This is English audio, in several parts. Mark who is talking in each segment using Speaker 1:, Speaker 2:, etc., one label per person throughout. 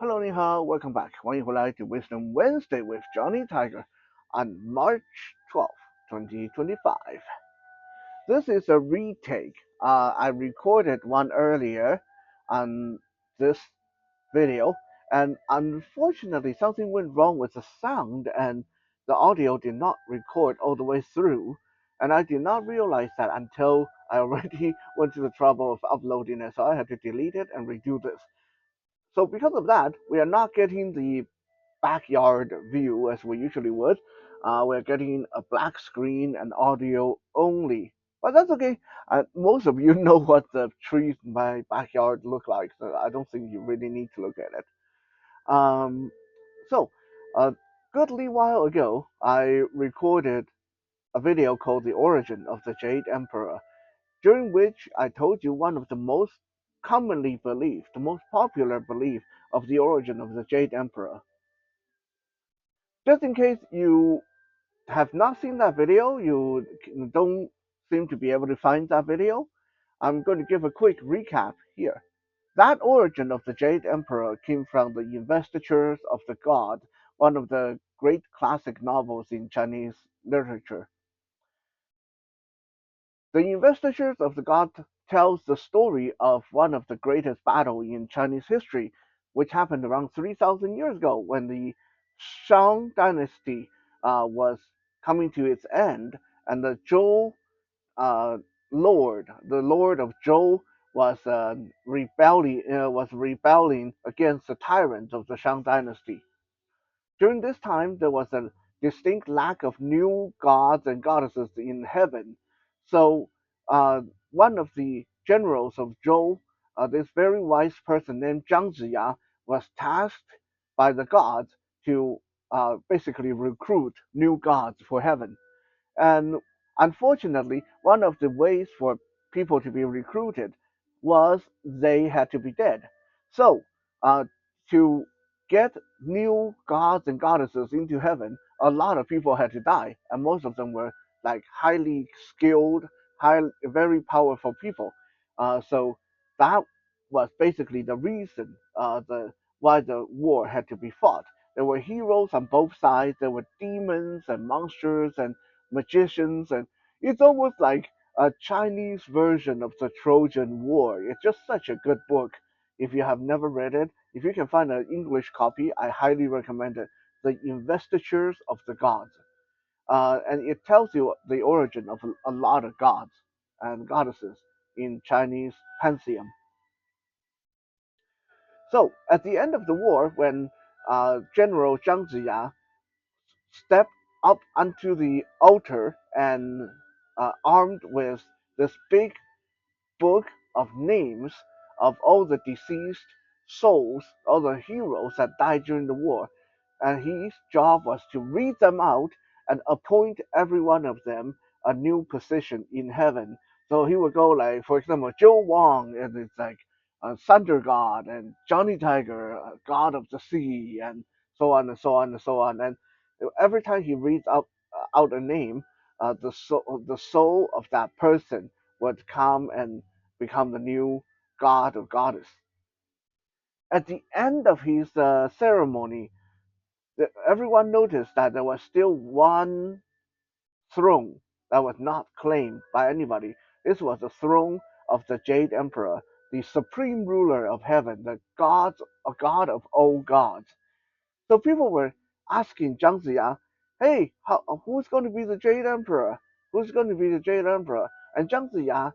Speaker 1: Hello，你好，Welcome back，欢迎回来to Wisdom Wednesday with Johnny Tiger on March 12th, 2025. This is a retake. I recorded one earlier on this video, and unfortunately, something went wrong with the sound, and the audio did not record all the way through. And I did not realize that until I already went to the trouble of uploading it, so I had to delete it and redo this. So because of that, we are not getting the backyard view as we usually would. We're getting a black screen and audio only. But that's okay. Most of you know what the trees in my backyard look like, so I don't think you really need to look at it. Um, so, a goodly while ago, I recorded a video called The Origin of the Jade Emperor, during which I told you one of the most commonly believed, the most popular belief of the origin of the Jade Emperor. Just in case you have not seen that video, you don't seem to be able to find that video, I'm going to give a quick recap here. That origin of the Jade Emperor came from the Investitures of the God, one of the great classic novels in Chinese literature. The Investitures of the God tells the story of one of the greatest battles in Chinese history, which happened around 3,000 years ago when the Shang dynasty was coming to its end, and the Zhou uh, the Lord of Zhou, was rebelling against the tyrants of the Shang dynasty. During this time, there was a distinct lack of new gods and goddesses in heaven. So, one of the generals of Zhou, this very wise person named Zhang Ziya, was tasked by the gods to basically recruit new gods for heaven. And unfortunately, one of the ways for people to be recruited was they had to be dead. So, to get new gods and goddesses into heaven, a lot of people had to die, and most of them were like highly skilled, very powerful people. So that was basically the reason why the war had to be fought. There were heroes on both sides. There were demons and monsters and magicians, and it's almost like a Chinese version of the Trojan War. It's just such a good book. If you have never read it, if you can find an English copy, I highly recommend it. The Investitures of the Gods. And it tells you the origin of a lot of gods and goddesses in Chinese pantheon. So, at the end of the war, when General Zhang Ziya stepped up onto the altar and armed with this big book of names of all the deceased souls, all the heroes that died during the war. And his job was to read them out and appoint every one of them a new position in heaven. So he would go like, for example, Joe Wong, and it's like Thunder God, and Johnny Tiger, God of the Sea, and so on and so on and so on. And every time he reads out a name, the soul of that person would come and become the new god or goddess. At the end of his ceremony, everyone noticed that there was still one throne that was not claimed by anybody. This was the throne of the Jade Emperor, the supreme ruler of heaven, a god of all gods. So people were asking Zhang Ziya, "Hey, who's going to be the Jade Emperor? Who's going to be the Jade Emperor?" And Zhang Ziya,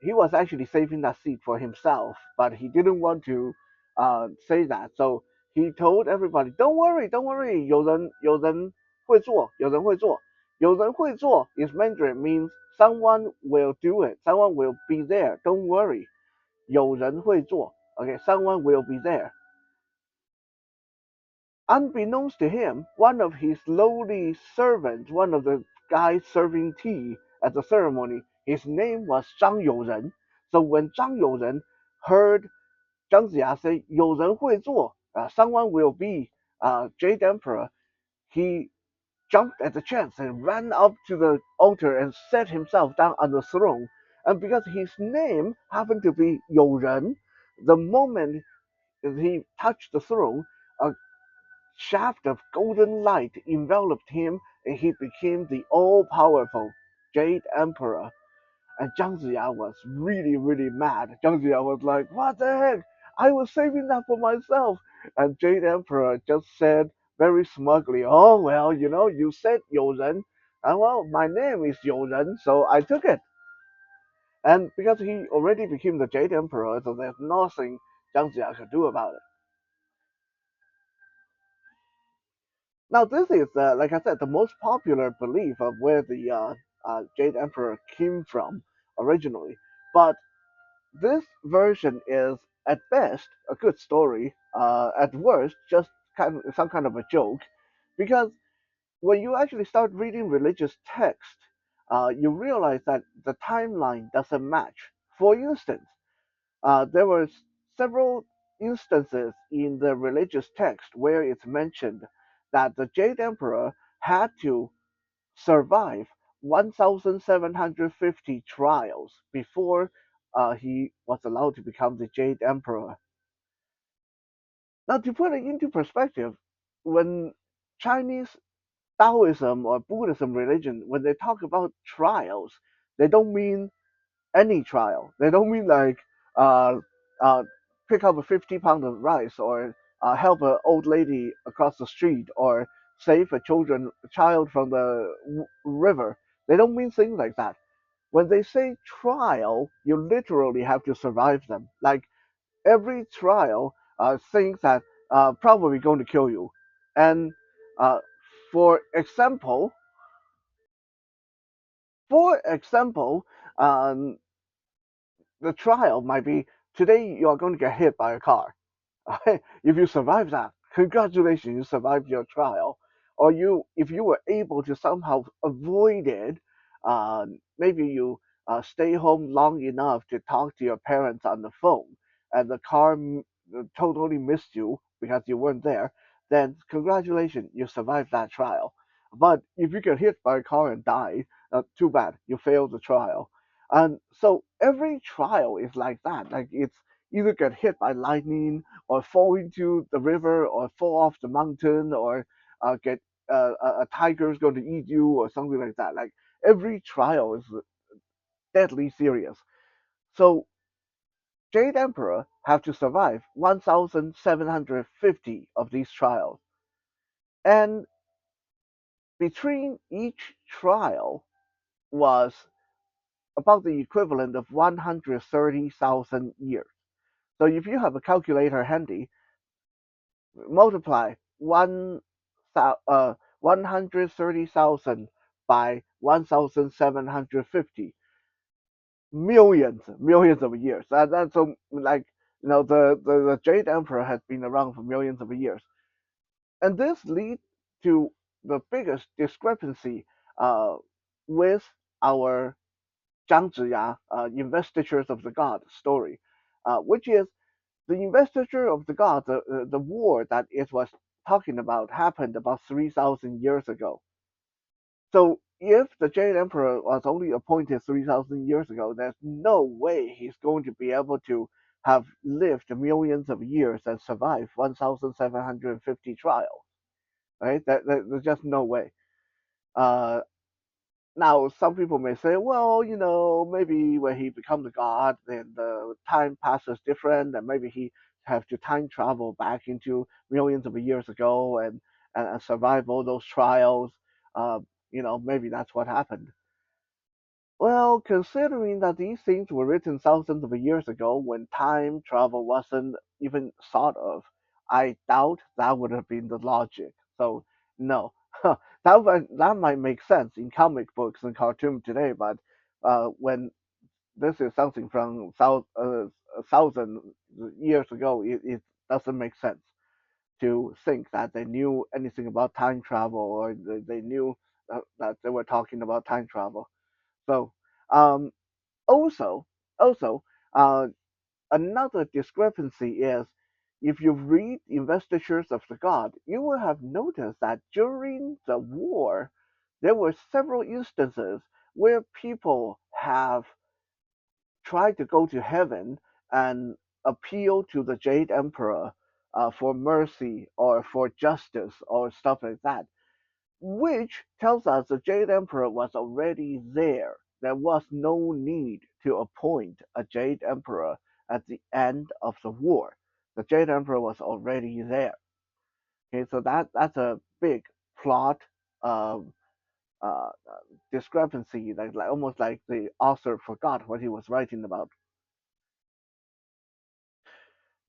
Speaker 1: he was actually saving that seat for himself, but he didn't want to say that. So he told everybody, "Don't worry, don't worry. 有人会做，有人会做。有人会做 is Mandarin means someone will do it. Someone will be there. Don't worry. 有人会做. Okay, someone will be there." Unbeknownst to him, one of his lowly servants, one of the guys serving tea at the ceremony, his name was Zhang Youren. So when Zhang Youren heard Zhang Ziya say, 有人会做, someone will be Jade Emperor, he jumped at the chance and ran up to the altar and set himself down on the throne. And because his name happened to be Youren, the moment he touched the throne, a shaft of golden light enveloped him, and he became the all-powerful Jade Emperor. And Zhang Ziya was really, really mad. Zhang Ziya was like, "What the heck? I was saving that for myself." And Jade Emperor just said very smugly, "Oh, well, you said Youren, and well, my name is Youren, so I took it." And because he already became the Jade Emperor, so there's nothing Zhang Ziya could do about it. Now, this is, like I said, the most popular belief of where the Jade Emperor came from originally. But this version is, at best, a good story. At worst, just some kind of a joke, because when you actually start reading religious text, you realize that the timeline doesn't match. For instance, there were several instances in the religious text where it's mentioned that the Jade Emperor had to survive 1,750 trials before he was allowed to become the Jade Emperor. Now, to put it into perspective, when Chinese Taoism or Buddhism religion, when they talk about trials, they don't mean any trial. They don't mean like uh, uh, pick up a 50 pound of rice or help an old lady across the street or save a child from the river. They don't mean things like that. When they say trial, you literally have to survive them. Like every trial, things that probably going to kill you. And uh, for example, for example, um, the trial might be today you are going to get hit by a car. If you survive that, congratulations, you survived your trial. Or if you were able to somehow avoid it, maybe you stay home long enough to talk to your parents on the phone, and the car totally missed you because you weren't there. Then congratulations, you survived that trial. But if you get hit by a car and die, too bad, you failed the trial. And so every trial is like that. Like it's either get hit by lightning or fall into the river or fall off the mountain or get a tiger's going to eat you or something like that. Like every trial is deadly serious. So Jade Emperor have to survive 1,750 of these trials, and between each trial was about the equivalent of 130,000 years. So if you have a calculator handy, multiply 130,000 by 1,750, millions of years. That's so like the Jade Emperor has been around for millions of years, and this leads to the biggest discrepancy uh, with our Zhang Ziya, investitures of the god story, which is the investiture of the god, the war that it was talking about happened about 3,000 years ago. So if the Jade Emperor was only appointed 3,000 years ago, there's no way he's going to be able to have lived millions of years and survived 1,750 trials, right? There's just no way. Uh, Now, some people may say, well, maybe when he becomes a god, then the time passes different, and maybe he have to time travel back into millions of years ago and survive all those trials. Uh, maybe that's what happened. Well, considering that these things were written thousands of years ago when time travel wasn't even thought of, I doubt that would have been the logic. So, no. That might make sense in comic books and cartoons today, but when this is something from a thousand years ago, it doesn't make sense to think that they knew anything about time travel or they knew that they were talking about time travel. So, um, also, also, uh, another discrepancy is if you read Investitures of the God, you will have noticed that during the war, there were several instances where people have tried to go to heaven and appeal to the Jade Emperor for mercy or for justice or stuff like that, which tells us the Jade Emperor was already there. There was no need to appoint a Jade Emperor at the end of the war. The Jade Emperor was already there. Okay, so that's a big plot um, discrepancy, like almost like the author forgot what he was writing about.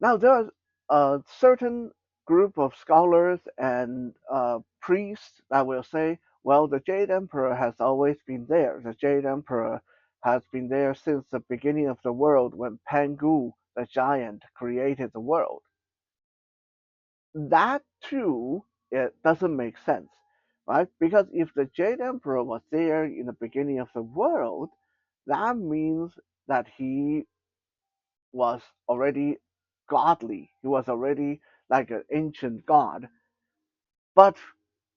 Speaker 1: Now there are a certain group of scholars and priests that will say, well, the Jade Emperor has always been there. The Jade Emperor has been there since the beginning of the world when Pangu, the giant, created the world. That too, it doesn't make sense, right? Because if the Jade Emperor was there in the beginning of the world, that means that he was already godly. He was already like an ancient god. But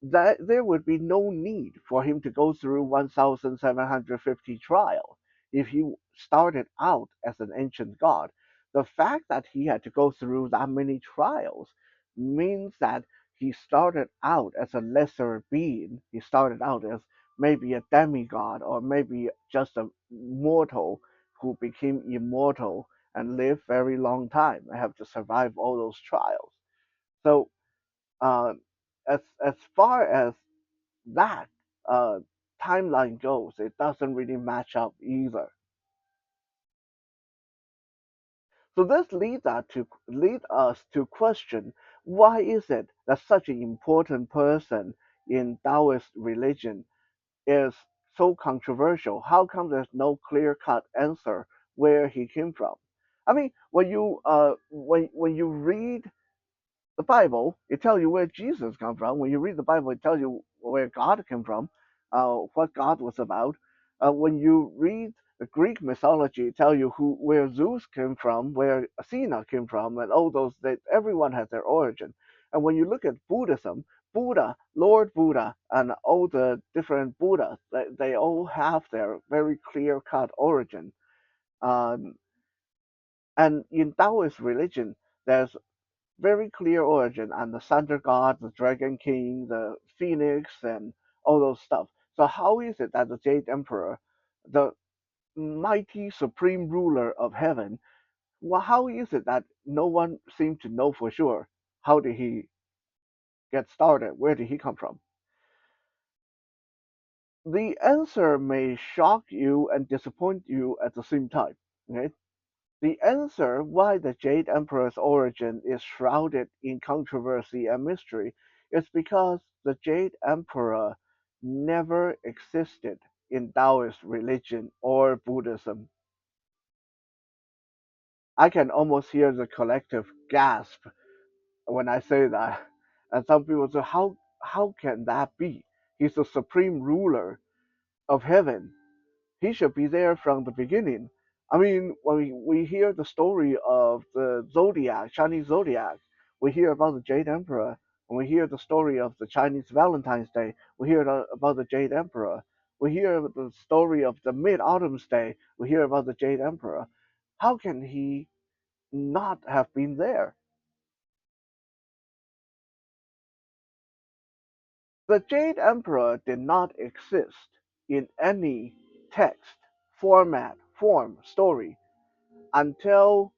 Speaker 1: that there would be no need for him to go through 1,750 trials if he started out as an ancient god. The fact that he had to go through that many trials means that he started out as a lesser being. He started out as maybe a demigod or maybe just a mortal who became immortal and lived very long time and have to survive all those trials. So uh, as far as that uh, timeline goes, it doesn't really match up either. So this lead us to question why is it that such an important person in Taoist religion is so controversial? How come there's no clear-cut answer where he came from? I mean, when you read the Bible, it tells you where Jesus come from. When you read the Bible, it tells you where God came from, what God was about. When you read the Greek mythology, it tells you where Zeus came from, where Athena came from, and all those. That everyone has their origin. And when you look at Buddhism, Buddha, Lord Buddha, and all the different Buddhas, they all have their very clear-cut origin. Um, and in Taoist religion, there's very clear origin and the Thunder God, the Dragon King, the Phoenix, and all those stuff. So how is it that the Jade Emperor, the mighty supreme ruler of heaven, well, how is it that no one seemed to know for sure? How did he get started? Where did he come from? The answer may shock you and disappoint you at the same time. Okay? The answer why the Jade Emperor's origin is shrouded in controversy and mystery is because the Jade Emperor never existed in Taoist religion or Buddhism. I can almost hear the collective gasp when I say that. And some people say, how can that be? He's the supreme ruler of heaven. He should be there from the beginning. I mean, when we hear the story of the zodiac, Chinese zodiac, we hear about the Jade Emperor. When we hear the story of the Chinese Valentine's Day, we hear about the Jade Emperor. We hear the story of the Mid Autumn's Day, we hear about the Jade Emperor. How can he not have been there? The Jade Emperor did not exist in any text, format, form, story until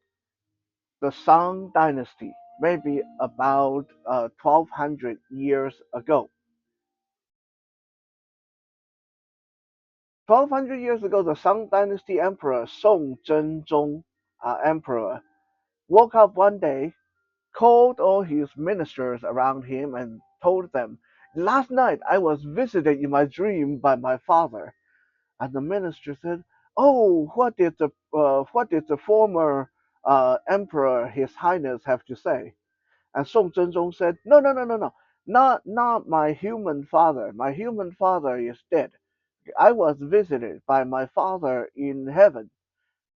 Speaker 1: the Song Dynasty, maybe about 1200 years ago. 1200 years ago, the Song Dynasty Emperor Song Zhenzong Emperor woke up one day, called all his ministers around him, and told them, "Last night I was visited in my dream by my father." And the minister said, "Oh, what did the former emperor, His Highness, have to say?" And Song Zhenzong said, "No, no, no, no, no, not my human father. My human father is dead. I was visited by my father in heaven.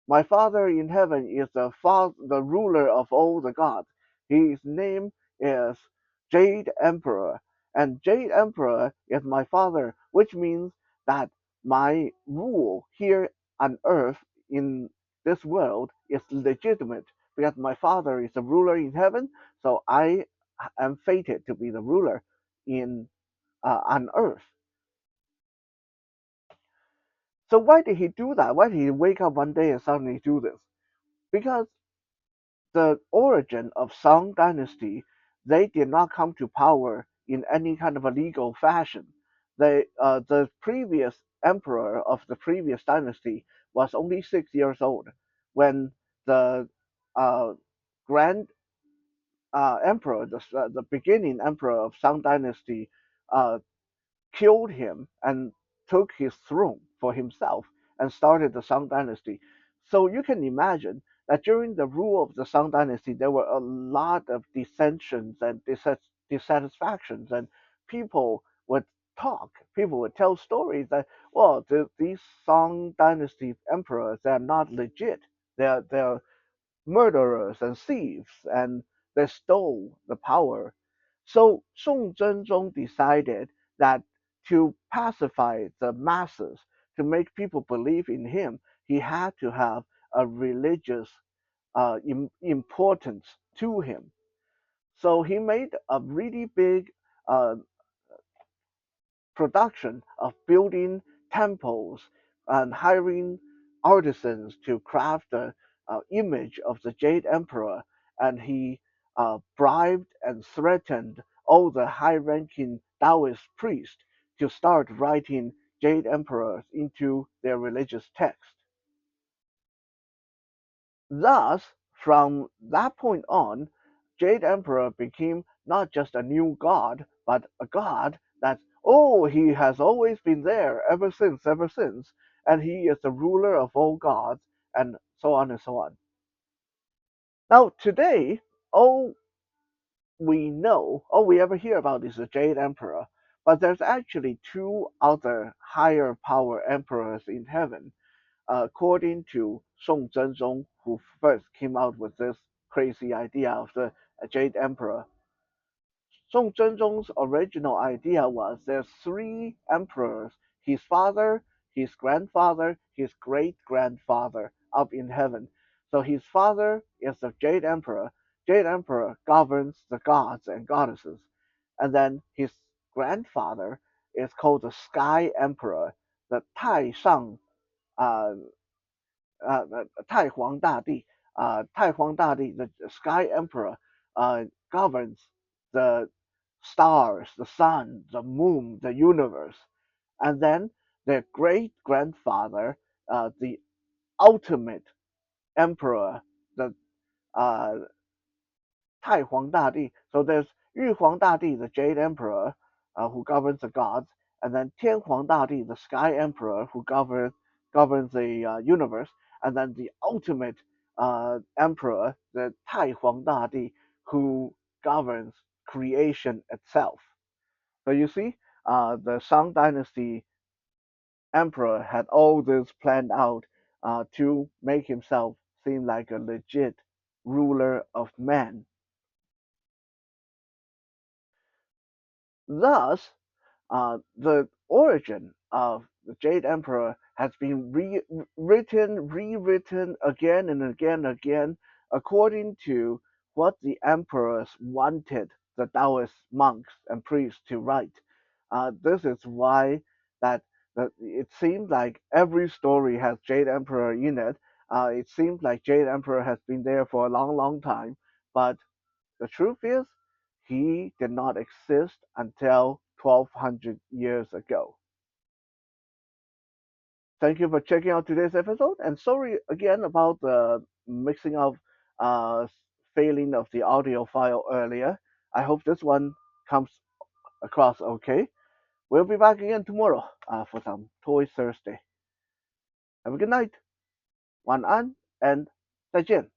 Speaker 1: My father in heaven is the ruler of all the gods. His name is Jade Emperor, and Jade Emperor is my father, which means that my rule here on earth in this world is legitimate because my father is the ruler in heaven, so I am fated to be the ruler in on earth. So why did he do that? Why did he wake up one day and suddenly do this? Because the origin of Song dynasty, they did not come to power in any kind of a legal fashion. The previous emperor of the previous dynasty was only 6 years old when the uh, grand emperor, the beginning emperor of Song dynasty, uh, killed him and took his throne for himself and started the Song dynasty. So you can imagine that during the rule of the Song dynasty, there were a lot of dissensions and dissatisfactions, and people would talk, people would tell stories that, well, these Song dynasty emperors, they're not legit. They're murderers and thieves, and they stole the power. So Song Zhenzong decided that to pacify the masses, to make people believe in him, he had to have a religious importance to him. So he made a really big uh, production of building temples and hiring artisans to craft the image of the Jade Emperor, and he bribed and threatened all the high-ranking Taoist priests to start writing Jade Emperors into their religious text. Thus, from that point on, Jade Emperor became not just a new god, but a god that, oh, he has always been there ever since, and he is the ruler of all gods, and so on and so on. Now, today, all all we ever hear about is the Jade Emperor, but there's actually two other higher power emperors in heaven, according to Song Zhenzong, who first came out with this crazy idea of the Jade Emperor. Song Zhenzong's original idea was there's three emperors: his father, his grandfather, his great grandfather up in heaven. So his father is the Jade Emperor. Jade Emperor governs the gods and goddesses. And then his grandfather is called the Sky Emperor, the Tai Shang uh, 太皇大帝, the Sky Emperor, governs the stars, the sun, the moon, the universe. And then their great grandfather, the ultimate emperor, the uh, 太皇大帝. So there's 玉皇大帝, the Jade Emperor, who governs the gods, and then 天皇大帝, the Sky Emperor, who governs the universe, and then the ultimate emperor, the 太皇大帝, who governs creation itself. So you see, the Song Dynasty emperor had all this planned out to make himself seem like a legit ruler of men. Thus, the origin of the Jade Emperor has been rewritten again and again and again, according to what the emperors wanted the Taoist monks and priests to write. This is why that it seems like every story has Jade Emperor in it. It seems like Jade Emperor has been there for a long, long time, but the truth is, he did not exist until 1200 years ago. Thank you for checking out today's episode, and sorry again about the mixing of uh, failing of the audio file earlier. I hope this one comes across okay. We'll be back again tomorrow for some Toy Thursday. Have a good night. 晚安 and 再见.